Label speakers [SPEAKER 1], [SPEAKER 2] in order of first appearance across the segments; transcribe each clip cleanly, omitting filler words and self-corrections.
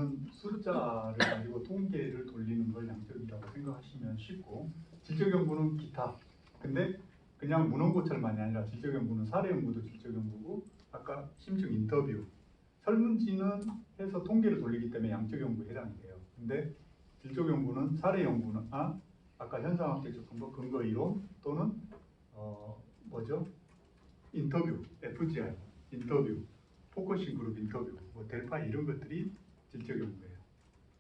[SPEAKER 1] 연구는 숫자를 가지고 통계를 돌리는 걸 양적이라고 생각하시면 쉽고, 질적 연구는 기타. 근데 그냥 문헌고찰만이 아니라 질적 연구는 사례 연구도 질적 연구고, 아까 심층 인터뷰, 설문지는 해서 통계를 돌리기 때문에 양적 연구에 해당이 돼요. 근데 질적 연구는 사례 연구는 아까 현상학적 정보 근거 이론 또는 인터뷰, FGR, 인터뷰, 포커싱 그룹 인터뷰, 뭐 델파 이런 것들이 질적 연구예요.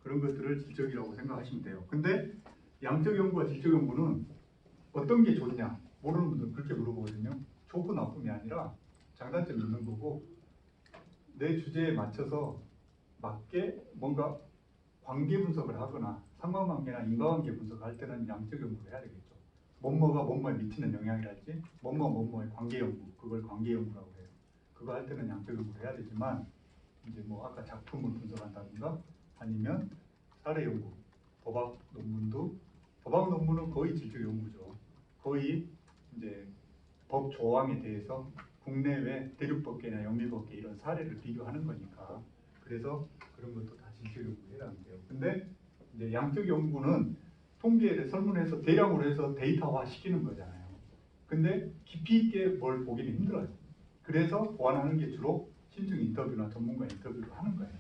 [SPEAKER 1] 그런 것들을 질적이라고 생각하시면 돼요. 근데 양적 연구와 질적 연구는 어떤 게 좋냐? 모르는 분들은 그렇게 물어보거든요. 좋고 나쁨이 아니라 장단점이 있는 거고, 내 주제에 맞춰서 맞게 뭔가 관계 분석을 하거나 상관관계나 인과관계 분석할 때는 양적 연구를 해야 되겠죠. 뭐뭐가 뭐뭐에 미치는 영향이랄지 뭐뭐의 관계 연구, 그걸 관계 연구라고 해요. 그거 할 때는 양적 연구를 해야 되지만, 이제 뭐 아까 작품을 분석한다든가 아니면 사례 연구, 법학 논문은 거의 질적 연구죠. 거의 이제 법 조항에 대해서 국내외 대륙법계나 영미법계 이런 사례를 비교하는 거니까, 그래서 그런 것도 다 질적 연구에 해당돼요. 근데 이제 양적 연구는 통계를 설문해서 대량으로 해서 데이터화 시키는 거잖아요. 근데 깊이 있게 뭘 보기는 힘들어요. 그래서 보완하는 게 주로 심층 인터뷰나 전문가 인터뷰를 하는 거예요.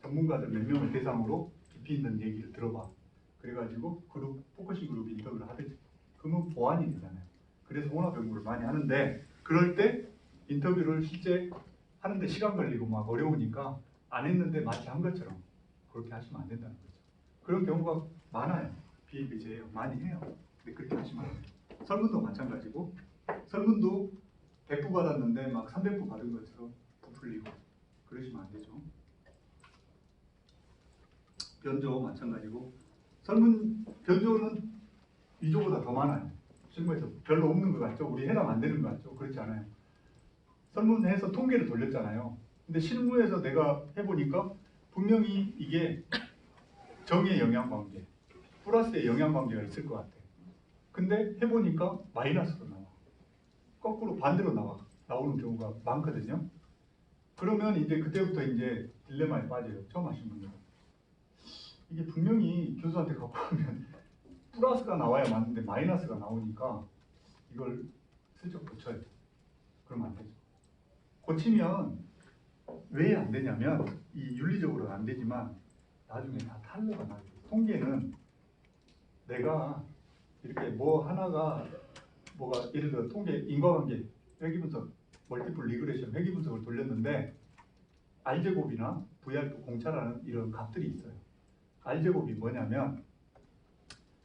[SPEAKER 1] 전문가들 몇 명을 대상으로 깊이 있는 얘기를 들어봐. 그래가지고 포커싱 그룹 인터뷰를 하든지. 그러면 보완이 되잖아요. 그래서 혼합 연구를 많이 하는데, 그럴 때 인터뷰를 실제 하는데 시간 걸리고 막 어려우니까 안 했는데 마치 한 것처럼 그렇게 하시면 안 된다는 거죠. 그런 경우가 많아요. 비일비재해요. 많이 해요. 근데 그렇게 하시면 안 돼요. 설문도 마찬가지고, 설문도 100부 받았는데 막 300부 받은 것처럼 부풀리고 그러시면 안 되죠. 변조 마찬가지고, 설문 변조는 위조보다 더 많아요. 실무에서 별로 없는 것 같죠? 우리 해당 안 되는 것 같죠? 그렇지 않아요. 설문해서 통계를 돌렸잖아요. 근데 실무에서 내가 해보니까 분명히 이게 정의 영향관계, 플러스의 영향관계가 있을 것 같아. 근데 해보니까 마이너스로 나와. 거꾸로 반대로 나오는 경우가 많거든요. 그러면 이제 그때부터 이제 딜레마에 빠져요. 처음 하신 분들은. 이게 분명히 교수한테 갖고 오면 플러스가 나와야 맞는데 마이너스가 나오니까 이걸 슬쩍 고쳐요. 그러면 안 되죠. 고치면 왜 안 되냐면, 이 윤리적으로는 안 되지만 나중에 다 탄로가 나요. 통계는 내가 이렇게 뭐 하나가 뭐가 예를 들어 통계 인과관계 회귀분석 멀티플 리그레션 회귀분석을 돌렸는데 R제곱이나 VR도 공차라는 이런 값들이 있어요. R제곱이 뭐냐면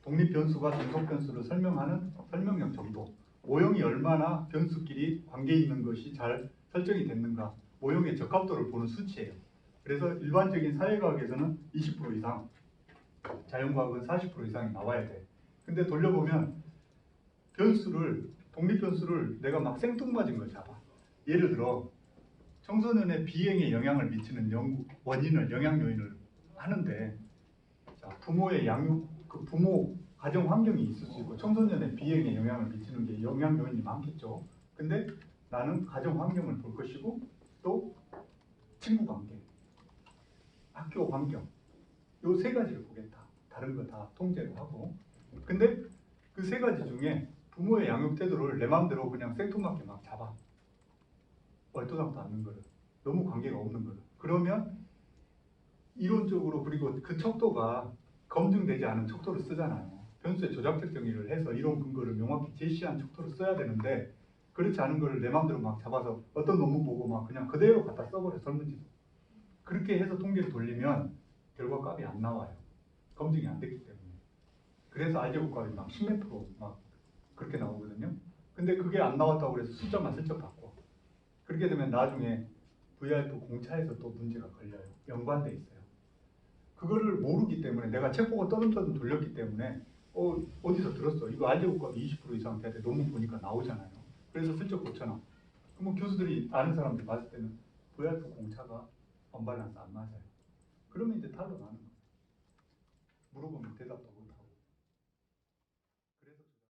[SPEAKER 1] 독립 변수가 중속 변수를 설명하는 설명력 정도, 모형이 얼마나 변수끼리 관계 있는 것이 잘 설정이 됐는가, 모형의 적합도를 보는 수치예요. 그래서 일반적인 사회과학에서는 20% 이상, 자연과학은 40% 이상이 나와야 돼. 근데 돌려보면 독립 변수를 내가 막 생뚱맞은 걸 잡아. 예를 들어 청소년의 비행에 영향을 미치는 영향 요인을 하는데, 자, 부모의 양육, 부모 가정 환경이 있을 수 있고 청소년의 비행에 영향을 미치는 게 영향 요인이 많겠죠. 근데 나는 가정 환경을 볼 것이고 또 친구 관계, 학교 환경, 요 세 가지를 보겠다. 다른 거 다 통제를 하고. 근데 그 세 가지 중에 부모의 양육 태도를 내 마음대로 그냥 생뚱맞게 막 잡아. 얼토당토 않는 거를, 너무 관계가 없는 거를. 그러면 이론적으로, 그리고 그 척도가 검증되지 않은 척도를 쓰잖아요. 변수의 조작적 정의를 해서 이론 근거를 명확히 제시한 척도를 써야 되는데, 그렇지 않은 거를 내 마음대로 막 잡아서 어떤 논문 보고 막 그냥 그대로 갖다 써버려, 설문지도. 그렇게 해서 통계를 돌리면 결과 값이 안 나와요. 검증이 안 됐기 때문에. 그래서 R제곱 값이 막 10몇 프로 막 그렇게 나오거든요. 근데 그게 안 나왔다고 해서 숫자만 슬쩍 바꿔. 그렇게 되면 나중에 VRF 공차에서 또 문제가 걸려요. 연관돼 있어요. 그거를 모르기 때문에, 내가 책 보고 떠듬떠듬 돌렸기 때문에 어디서 들었어? 이거 R제곱 값이 20% 이상 돼야 돼. 논문 보니까 나오잖아요. 그래서 슬쩍 고쳐놔. 그러면 교수들이 아는 사람들이 봤을 때는 VRF 공차가 언밸런스 안 맞아요. 그러면 이제 탈로 나는 거예요. 물어보면 대답도